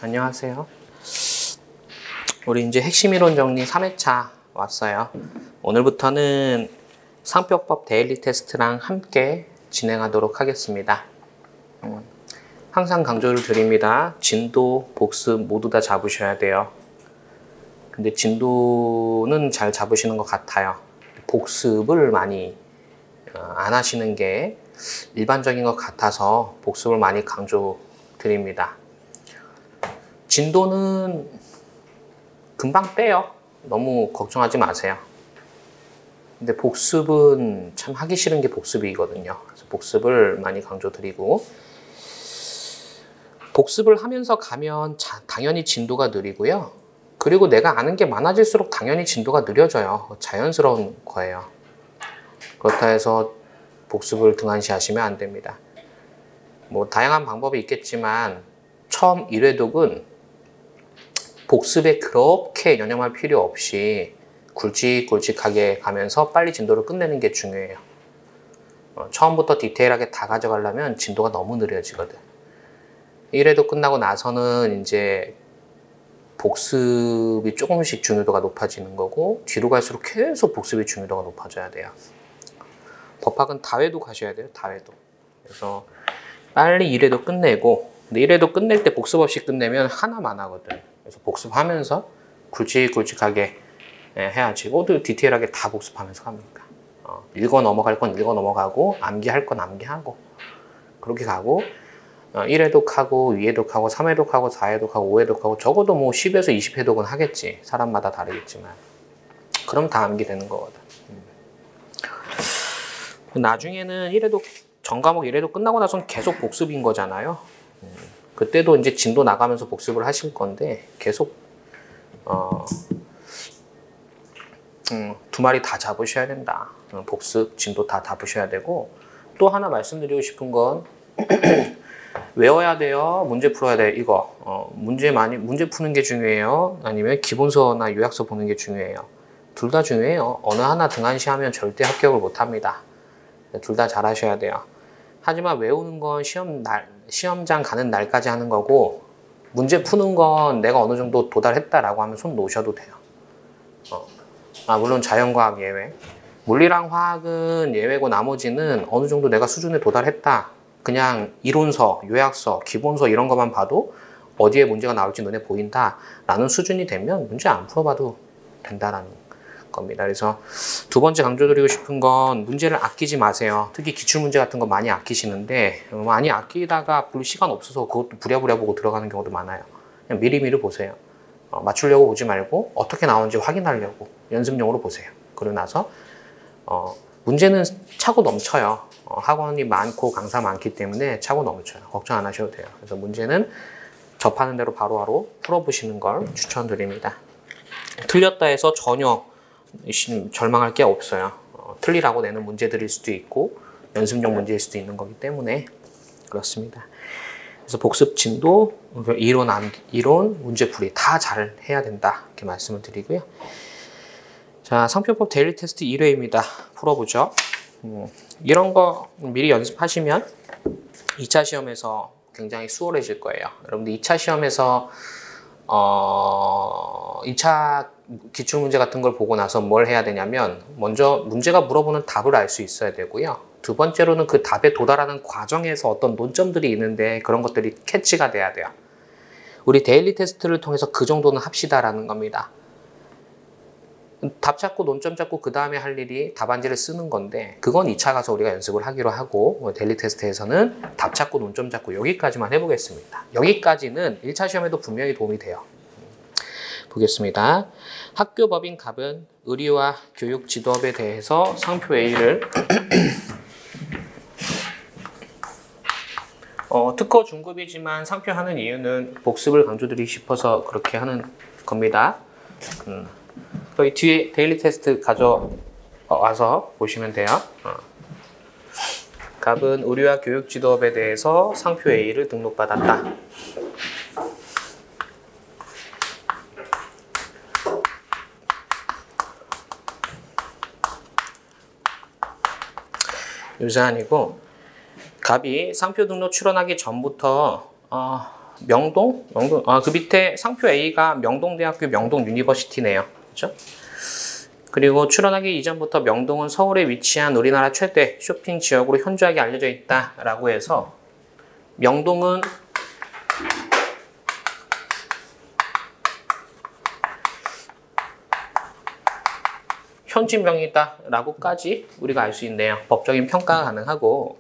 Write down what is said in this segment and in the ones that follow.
안녕하세요. 우리 이제 핵심 이론 정리 3회차 왔어요. 오늘부터는 상표법 데일리 테스트랑 함께 진행하도록 하겠습니다. 항상 강조를 드립니다. 진도, 복습 모두 다 잡으셔야 돼요. 근데 진도는 잘 잡으시는 것 같아요. 복습을 많이 안 하시는 게 일반적인 것 같아서 복습을 많이 강조 드립니다. 진도는 금방 빼요. 너무 걱정하지 마세요. 근데 복습은 참 하기 싫은 게 복습이거든요. 그래서 복습을 많이 강조드리고, 복습을 하면서 가면 당연히 진도가 느리고요. 그리고 내가 아는 게 많아질수록 당연히 진도가 느려져요. 자연스러운 거예요. 그렇다 해서 복습을 등한시하시면 안 됩니다. 뭐 다양한 방법이 있겠지만 처음 1회독은 복습에 그렇게 연연할 필요 없이 굵직굵직하게 가면서 빨리 진도를 끝내는 게 중요해요. 처음부터 디테일하게 다 가져가려면 진도가 너무 느려지거든. 1회독 끝나고 나서는 이제 복습이 조금씩 중요도가 높아지는 거고, 뒤로 갈수록 계속 복습의 중요도가 높아져야 돼요. 법학은 다회도 가셔야 돼요. 다회도. 그래서 빨리 1회도 끝내고, 근데 1회도 끝낼 때 복습 없이 끝내면 하나만 하거든. 그래서 복습하면서 굵직굵직하게 해야지. 모두 디테일하게 다 복습하면서 갑니까? 읽어 넘어갈 건 읽어 넘어가고, 암기할 건 암기하고, 그렇게 가고, 1회독하고, 2회독하고, 3회독하고, 4회독하고, 5회독하고, 적어도 뭐 10에서 20회독은 하겠지. 사람마다 다르겠지만. 그럼 다 암기되는 거거든. 나중에는 1회독, 전과목 1회독 끝나고 나서는 계속 복습인 거잖아요. 그때도 이제 진도 나가면서 복습을 하실 건데, 계속, 두 마리 다 잡으셔야 된다. 복습, 진도 다 잡으셔야 되고, 또 하나 말씀드리고 싶은 건, 외워야 돼요? 문제 풀어야 돼요? 이거. 문제 푸는 게 중요해요? 아니면 기본서나 요약서 보는 게 중요해요? 둘 다 중요해요. 어느 하나 등한시하면 절대 합격을 못 합니다. 둘 다 잘 하셔야 돼요. 하지만 외우는 건 시험장 가는 날까지 하는 거고, 문제 푸는 건 내가 어느 정도 도달했다라고 하면 손 놓으셔도 돼요. 물론 자연과학 예외. 물리랑 화학은 예외고 나머지는 어느 정도 내가 수준에 도달했다. 그냥 이론서, 요약서, 기본서 이런 것만 봐도 어디에 문제가 나올지 눈에 보인다 라는 수준이 되면 문제 안 풀어봐도 된다라는 겁니다. 그래서 두 번째 강조드리고 싶은 건 문제를 아끼지 마세요. 특히 기출문제 같은 거 많이 아끼시는데, 많이 아끼다가 볼 시간 없어서 그것도 부랴부랴 보고 들어가는 경우도 많아요. 그냥 미리미리 보세요. 맞추려고 보지 말고 어떻게 나오는지 확인하려고 연습용으로 보세요. 그러고 나서 문제는 차고 넘쳐요. 학원이 많고 강사 많기 때문에 차고 넘쳐요. 걱정 안 하셔도 돼요. 그래서 문제는 접하는 대로 바로바로 풀어보시는 걸 추천드립니다. 틀렸다 해서 전혀 절망할 게 없어요. 틀리라고 내는 문제들일 수도 있고 연습용 문제일 수도 있는 거기 때문에 그렇습니다. 그래서 복습, 진도, 이론, 문제풀이 다 잘 해야 된다 이렇게 말씀을 드리고요. 자, 상표법 데일리 테스트 1회입니다. 풀어보죠. 이런 거 미리 연습하시면 2차 시험에서 굉장히 수월해질 거예요. 여러분들 2차 시험에서 2차 기출문제 같은 걸 보고 나서 뭘 해야 되냐면, 먼저 문제가 물어보는 답을 알 수 있어야 되고요. 두 번째로는 그 답에 도달하는 과정에서 어떤 논점들이 있는데 그런 것들이 캐치가 돼야 돼요. 우리 데일리 테스트를 통해서 그 정도는 합시다라는 겁니다. 답 찾고 논점 찾고 그 다음에 할 일이 답안지를 쓰는 건데, 그건 2차 가서 우리가 연습을 하기로 하고, 데일리 테스트에서는 답 찾고 논점 찾고 여기까지만 해보겠습니다. 여기까지는 1차 시험에도 분명히 도움이 돼요. 보겠습니다. 학교 법인 갑은 의리와 교육 지도업에 대해서 상표 A를 특허 중급이지만 상표하는 이유는 복습을 강조드리고 싶어서 그렇게 하는 겁니다. 여기 뒤에 데일리 테스트 가져와서 보시면 돼요. 갑은 의료와 교육 지도업에 대해서 상표 A를 등록받았다. 유사한이고, 갑이 상표 등록 출원하기 전부터 명동? 그 밑에 상표 A가 명동대학교 명동유니버시티네요. 그렇죠? 그리고 출원하기 이전부터 명동은 서울에 위치한 우리나라 최대 쇼핑 지역으로 현저하게 알려져 있다라고 해서 명동은 현지명이다라고까지 우리가 알 수 있네요. 법적인 평가가 가능하고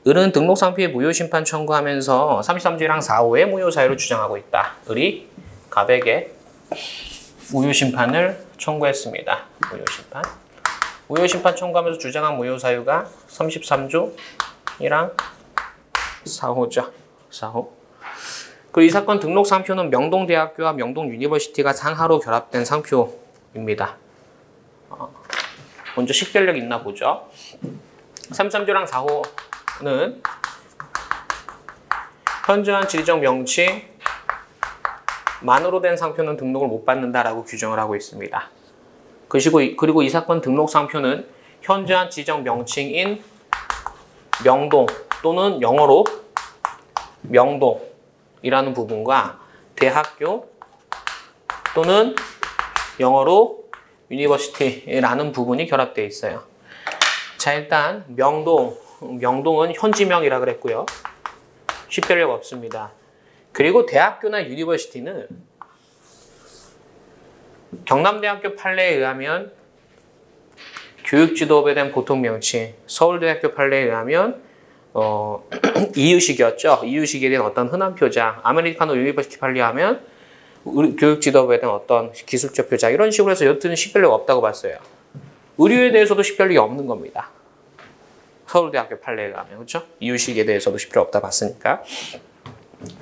을은 등록상표의 무효심판 청구하면서 33조랑 4호의 무효사유를 주장하고 있다. 을이 갑에게 무효심판을 청구했습니다. 무효심판 청구하면서 주장한 무효사유가 33조랑 4호죠. 4호. 그리고 이 사건 등록상표는 명동대학교와 명동유니버시티가 상하로 결합된 상표입니다. 먼저 식별력 있나 보죠. 33조랑 4호는 현저한 지리적 명칭만으로 된 상표는 등록을 못 받는다라고 규정을 하고 있습니다. 그리고 이 사건 등록상표는 현저한 지리적 명칭인 명동 또는 영어로 명동이라는 부분과 대학교 또는 영어로 유니버시티라는 부분이 결합되어 있어요. 자, 일단 명동은 현지명이라 그랬고요. 식별력 없습니다. 그리고 대학교나 유니버시티는 경남대학교 판례에 의하면 교육지도법에 대한 보통 명칭, 서울대학교 판례에 의하면 이유식이었죠. 이유식에 대한 어떤 흔한 표장, 아메리카노 유니버시티 판례하면 교육지도법에 대한 어떤 기술적 표장, 이런 식으로 해서 여튼 식별력 없다고 봤어요. 의료에 대해서도 식별력이 없는 겁니다. 서울대학교 판례에 의하면, 그렇죠? 이유식에 대해서도 식별력 없다 봤으니까.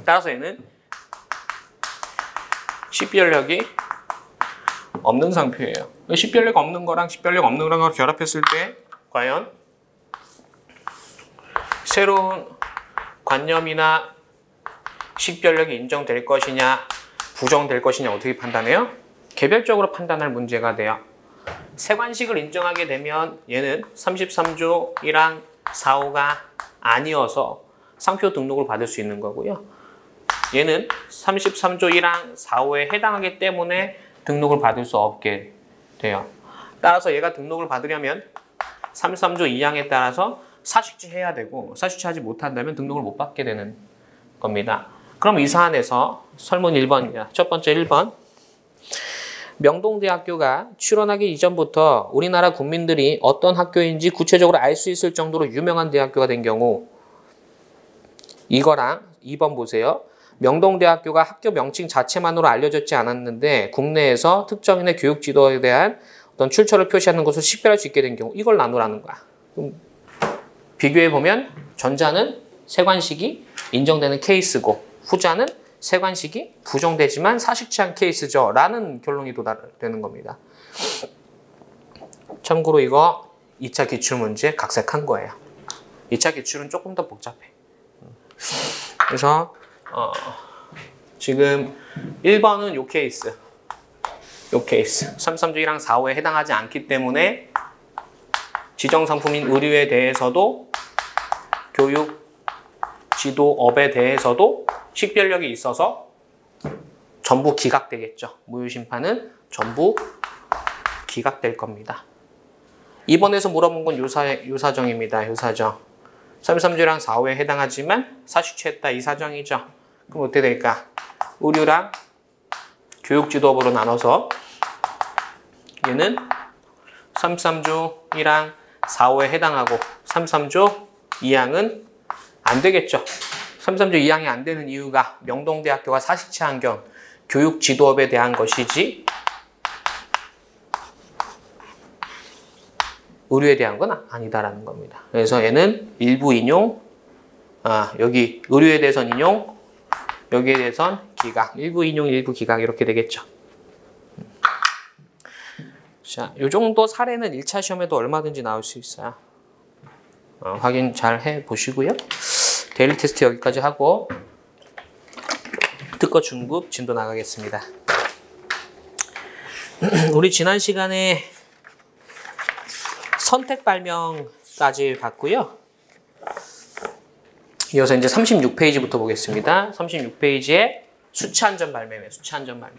따라서 얘는 식별력이 없는 상표예요. 식별력 없는 거랑 식별력 없는 거랑 결합했을 때 과연 새로운 관념이나 식별력이 인정될 것이냐 부정될 것이냐 어떻게 판단해요? 개별적으로 판단할 문제가 돼요. 세관식을 인정하게 되면 얘는 33조 1항 4호가 아니어서 상표 등록을 받을 수 있는 거고요. 얘는 33조 1항 4호에 해당하기 때문에 등록을 받을 수 없게 돼요. 따라서 얘가 등록을 받으려면 33조 2항에 따라서 사식지해야 되고 사식지하지 못한다면 등록을 못 받게 되는 겁니다. 그럼 이 사안에서 설문 1번입니다. 첫 번째 1번. 명동대학교가 출원하기 이전부터 우리나라 국민들이 어떤 학교인지 구체적으로 알 수 있을 정도로 유명한 대학교가 된 경우, 이거랑 2번 보세요. 명동대학교가 학교 명칭 자체만으로 알려졌지 않았는데 국내에서 특정인의 교육 지도에 대한 어떤 출처를 표시하는 것을 식별할 수 있게 된 경우, 이걸 나누라는 거야. 비교해보면 전자는 세관식이 인정되는 케이스고 후자는 세관식이 부정되지만 사식치한 케이스죠 라는 결론이 도달되는 겁니다. 참고로 이거 2차 기출문제 각색한 거예요. 2차 기출은 조금 더 복잡해. 그래서 지금 1번은 요 케이스 33조 1항 4호에 해당하지 않기 때문에 지정상품인 의류에 대해서도 교육 지도업에 대해서도 식별력이 있어서 전부 기각되겠죠. 무효심판은 전부 기각될 겁니다. 2번에서 물어본 건 요사정입니다. 요사정. 33조랑 4호에 해당하지만 사식취했다 이 사정이죠. 그럼 어떻게 될까? 의류랑 교육지도업으로 나눠서 얘는 33조 1항 4호에 해당하고 33조 2항은 안 되겠죠. 33조 2항이 안 되는 이유가 명동대학교가 사식치한 겸 교육지도업에 대한 것이지 의료에 대한 건 아니다라는 겁니다. 그래서 얘는 일부 인용, 여기 의료에 대해선 인용, 여기에 대해선 기각, 일부 인용, 일부 기각 이렇게 되겠죠. 자, 이 정도 사례는 1차 시험에도 얼마든지 나올 수 있어요. 확인 잘 해보시고요. 데일리 테스트 여기까지 하고 특허 중급 진도 나가겠습니다. 우리 지난 시간에 선택 발명까지 봤고요. 이어서 이제 36페이지부터 보겠습니다. 36페이지에 수치 안전 발매입니다. 수치 안전 발매.